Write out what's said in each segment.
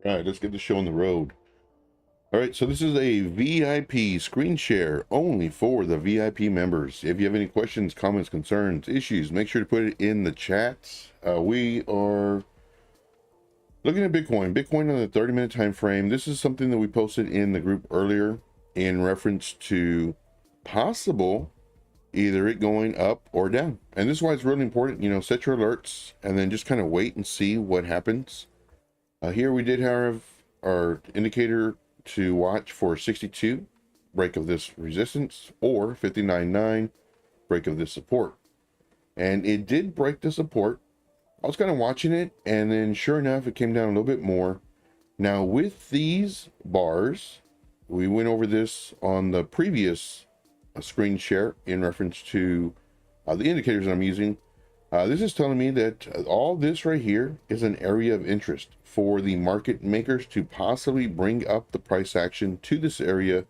right, let's get the show on the road. All right, so this is a VIP screen share only for the VIP members. If you have any questions, comments, concerns, issues, make sure to put it in the chat. We are looking at Bitcoin on the 30-minute time frame. This is something that we posted in the group earlier in reference to possible either it going up or down. And this is why it's really important, set your alerts and then just kind of wait and see what happens. Here we did have our indicator to watch for 62 break of this resistance or 59.9 break of this support, and it did break the support. I was kind of watching it, and then sure enough it came down a little bit more. Now with these bars, we went over this on the previous screen share in reference to the indicators that I'm using. This is telling me that all this right here is an area of interest for the market makers to possibly bring up the price action to this area.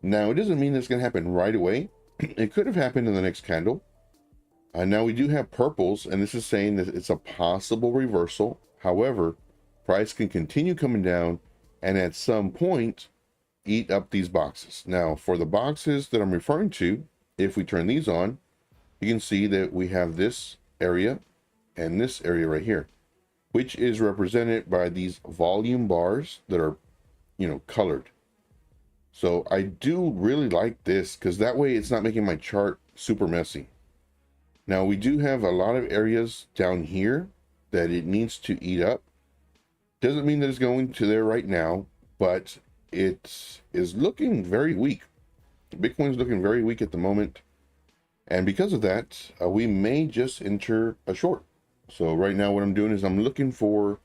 Now, it doesn't mean that's going to happen right away. It could have happened in the next candle. Now, we do have purples, and this is saying that it's a possible reversal. However, price can continue coming down and at some point eat up these boxes. Now, for the boxes that I'm referring to, if we turn these on, you can see that we have this area and this area right here, which is represented by these volume bars that are, colored. So I do really like this because that way it's not making my chart super messy. Now we do have a lot of areas down here that it needs to eat up. Doesn't mean that it's going to there right now, but it is looking very weak. Bitcoin's looking very weak at the moment. And because of that, we may just enter a short. So right now what I'm doing is I'm looking for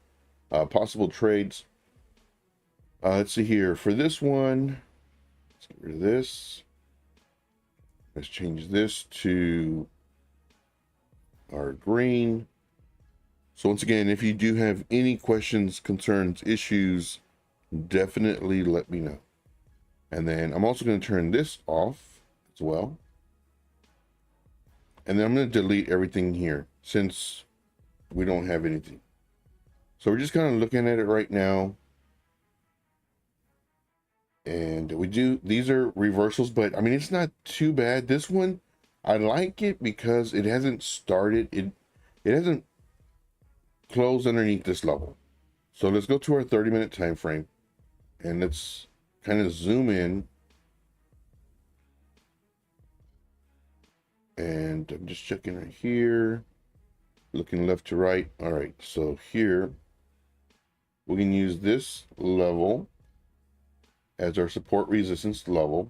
possible trades. Let's see here. For this one, let's get rid of this. Let's change this to our green. So once again, if you do have any questions, concerns, issues, definitely let me know. And then I'm also going to turn this off as well. And then I'm going to delete everything here since we don't have anything. So we're just kind of looking at it right now. And these are reversals, but I mean, it's not too bad. This one, I like it because it hasn't started. It hasn't closed underneath this level. So let's go to our 30-minute time frame and let's kind of zoom in. And I'm just checking right here, looking left to right. All right, so here we can use this level as our support resistance level.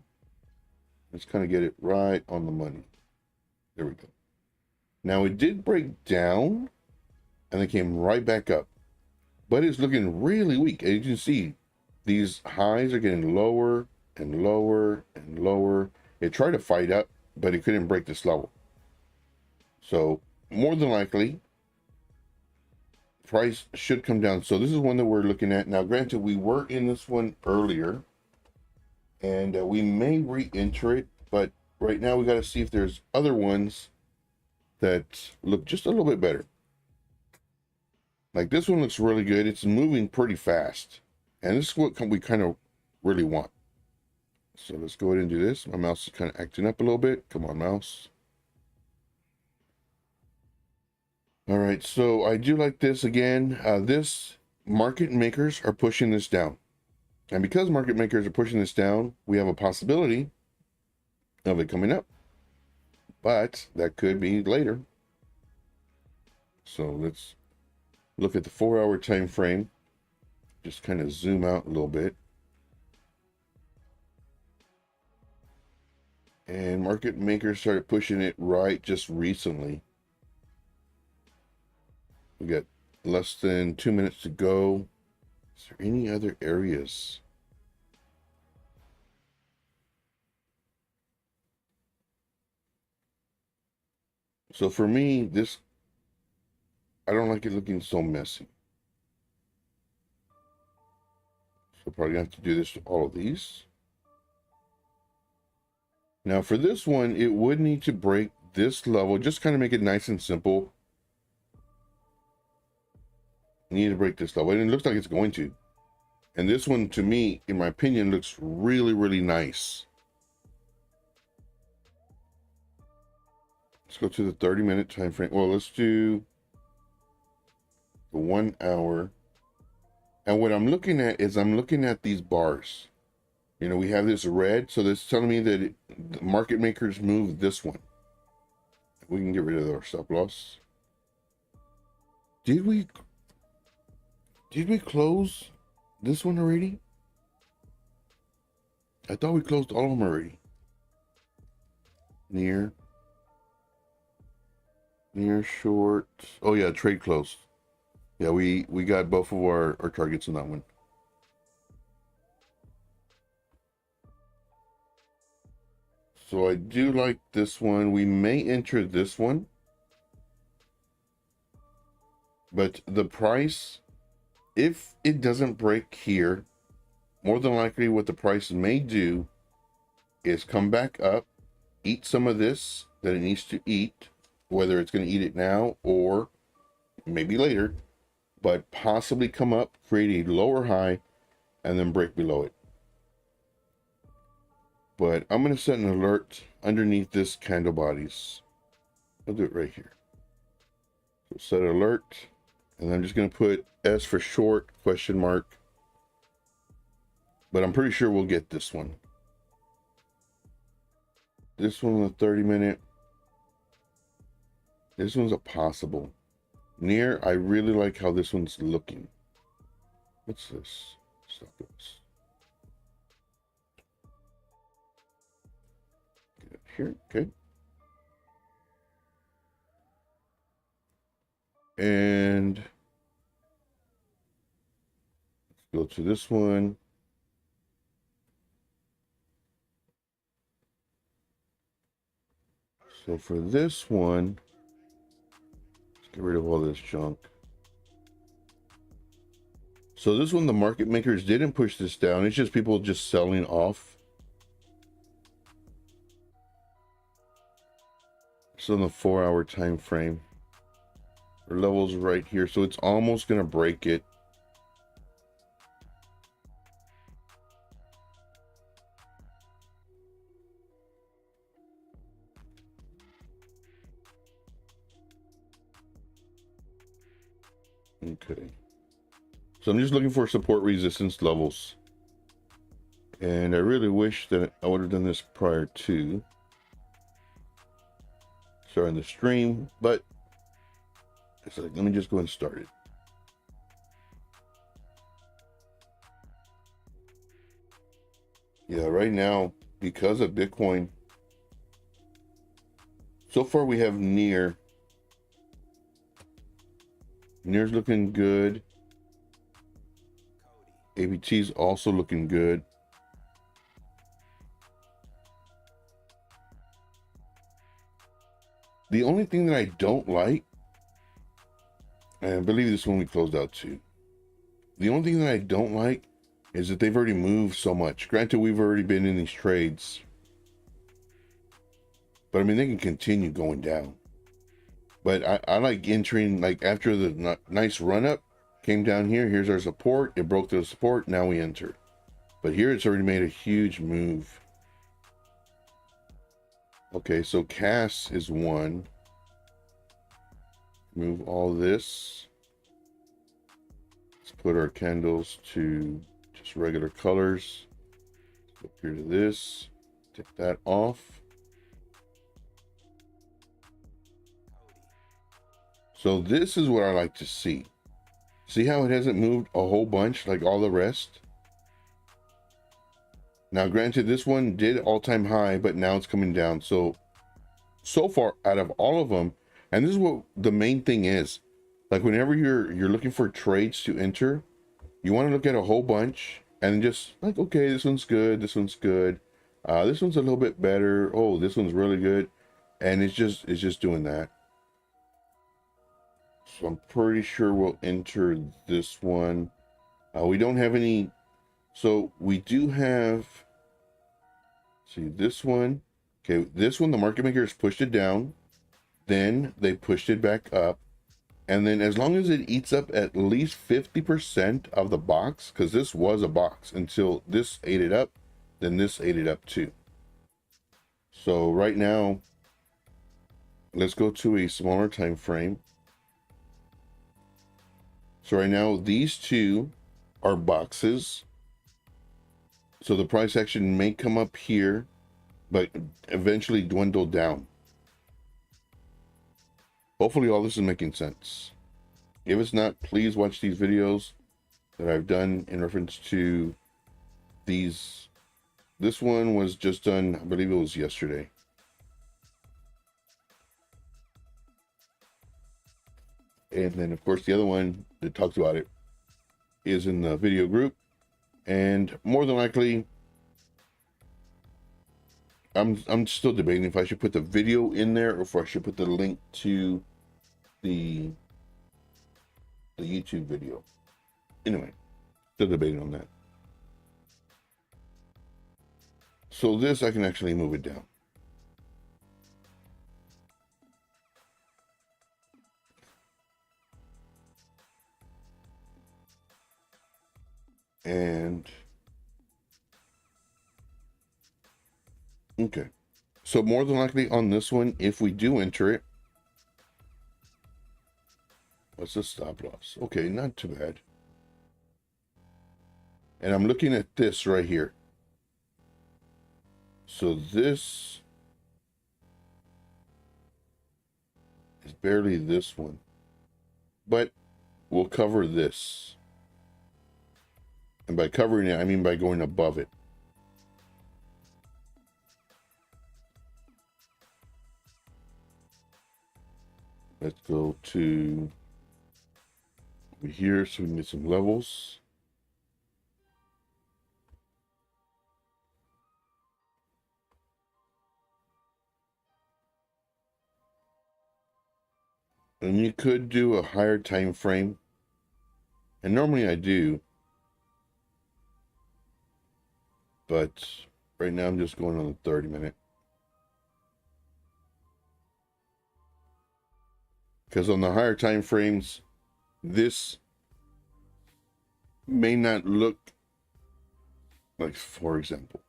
Let's kind of get it right on the money. There we go. Now it did break down and it came right back up, but it's looking really weak. As you can see, these highs are getting lower and lower and lower. It tried to fight up, but it couldn't break this level. So more than likely, price should come down. So this is one that we're looking at. Now, granted, we were in this one earlier, and we may re-enter it, but right now we got to see if there's other ones that look just a little bit better. Like this one looks really good. It's moving pretty fast, and this is what we kind of really want. So let's go ahead and do this. My mouse is kind of acting up a little bit. Come on, mouse. All right, so I do like this again. This market makers are pushing this down. And because market makers are pushing this down, we have a possibility of it coming up. But that could be later. So let's look at the 4-hour time frame. Just kind of zoom out a little bit. And market makers started pushing it right just recently. We got less than 2 minutes to go. Is there any other areas? So for me, this, I don't like it looking so messy. So probably have to do this to all of these. Now for this one, it would need to break this level, just kind of make it nice and simple. Need to break this level, and it looks like it's going to. And this one, to me, in my opinion, looks really, really nice. Let's go to the 30-minute time frame. Well, let's do the 1 hour. And what I'm looking at is I'm looking at these bars. You know, we have this red, so that's telling me that the market makers move this one. We can get rid of our stop loss. Did we close this one already? I thought we closed all of them already. Near short. Oh yeah, trade closed. Yeah, we got both of our targets on that one. So I do like this one. We may enter this one. But the price, if it doesn't break here, more than likely what the price may do is come back up, eat some of this that it needs to eat, whether it's going to eat it now or maybe later, but possibly come up, create a lower high, and then break below it. But I'm going to set an alert underneath this candle bodies. I'll do it right here. So set alert, and I'm just going to put S for short, question mark. But I'm pretty sure we'll get this one. This one on the 30-minute. This one's a possible. Near, I really like how this one's looking. What's this? Stop loss. Get up here, okay. And let's go to this one. So for this one, let's get rid of all this junk. So this one, the market makers didn't push this down. It's just people just selling off. It's on the 4-hour time frame. Our level's right here, so it's almost gonna break it. Okay. So I'm just looking for support resistance levels. And I really wish that I would have done this prior to starting the stream, but it's like, let me just go and start it. Yeah, right now, because of Bitcoin, so far we have near's looking good. ABT's also looking good. The only thing that I don't like, and I believe this one we closed out too. The only thing that I don't like is that they've already moved so much. Granted, we've already been in these trades, but I mean, they can continue going down. But I like entering, like after the nice run up, came down here, here's our support, it broke the support, now we enter. But here it's already made a huge move. Okay, so CAS is one. Move all this. Let's put our candles to just regular colors. Go up here to this, take that off. So this is what I like to see. See how it hasn't moved a whole bunch like all the rest? Now, granted, this one did all-time high, but now it's coming down. So far out of all of them, and this is what the main thing is, like whenever you're looking for trades to enter, you want to look at a whole bunch and just like, okay, this one's good, this one's good, this one's a little bit better, oh, this one's really good, and it's just doing that. So I'm pretty sure we'll enter this one. We don't have any, so we do have, see this one. Okay, this one, the market makers pushed it down, then they pushed it back up, And then as long as it eats up at least 50% of the box, because this was a box until this ate it up, then this ate it up too. So right now, let's go to a smaller time frame. So right now, these two are boxes. So the price action may come up here, but eventually dwindle down. Hopefully all this is making sense. If it's not, please watch these videos that I've done in reference to these. This one was just done, I believe it was yesterday. And then of course the other one that talks about it is in the video group. And more than likely, I'm still debating if I should put the video in there or if I should put the link to the YouTube video. Anyway, still debating on that. So this, I can actually move it down. And okay, so more than likely on this one, if we do enter it, what's the stop loss? Okay, not too bad. And I'm looking at this right here. So this is barely this one, but we'll cover this. And by covering it, I mean by going above it. Let's go to over here so we can get some levels. And you could do a higher time frame. And normally I do. But right now I'm just going on the 30-minute. Because on the higher time frames, this may not look like, for example.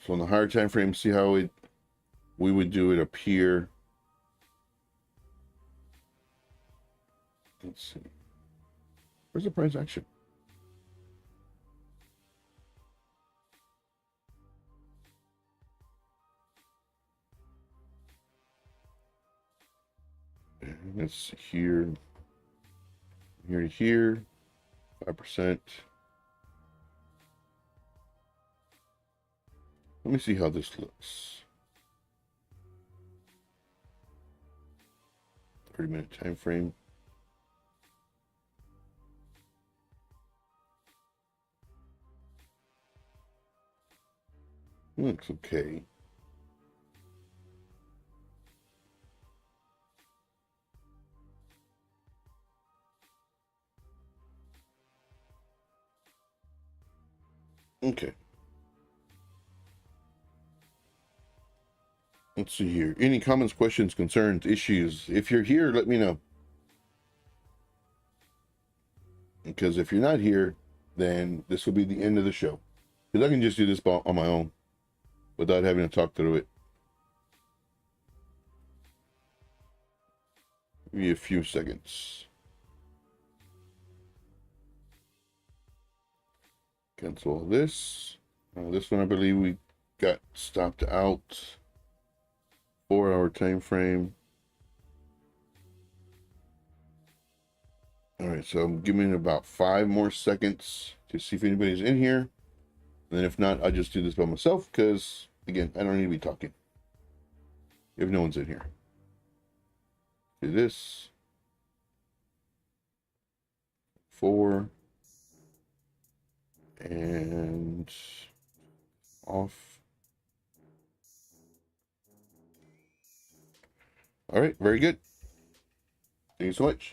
So on the higher time frame, see how we would do it up here. Let's see. Where's the price action? It's here to here, 5%. Let me see how this looks. 30-minute time frame. Looks okay. Okay. Let's see here. Any comments, questions, concerns, issues? If you're here, let me know. Because if you're not here, then this will be the end of the show. Because I can just do this on my own without having to talk through it. Give me a few seconds. Cancel all this. This one I believe we got stopped out. 4-hour time frame. All right, so I'm giving it about 5 more seconds to see if anybody's in here. And then if not, I'll just do this by myself because, again, I don't need to be talking if no one's in here. Do this. 4. And off. All right, very good. Thank you so much.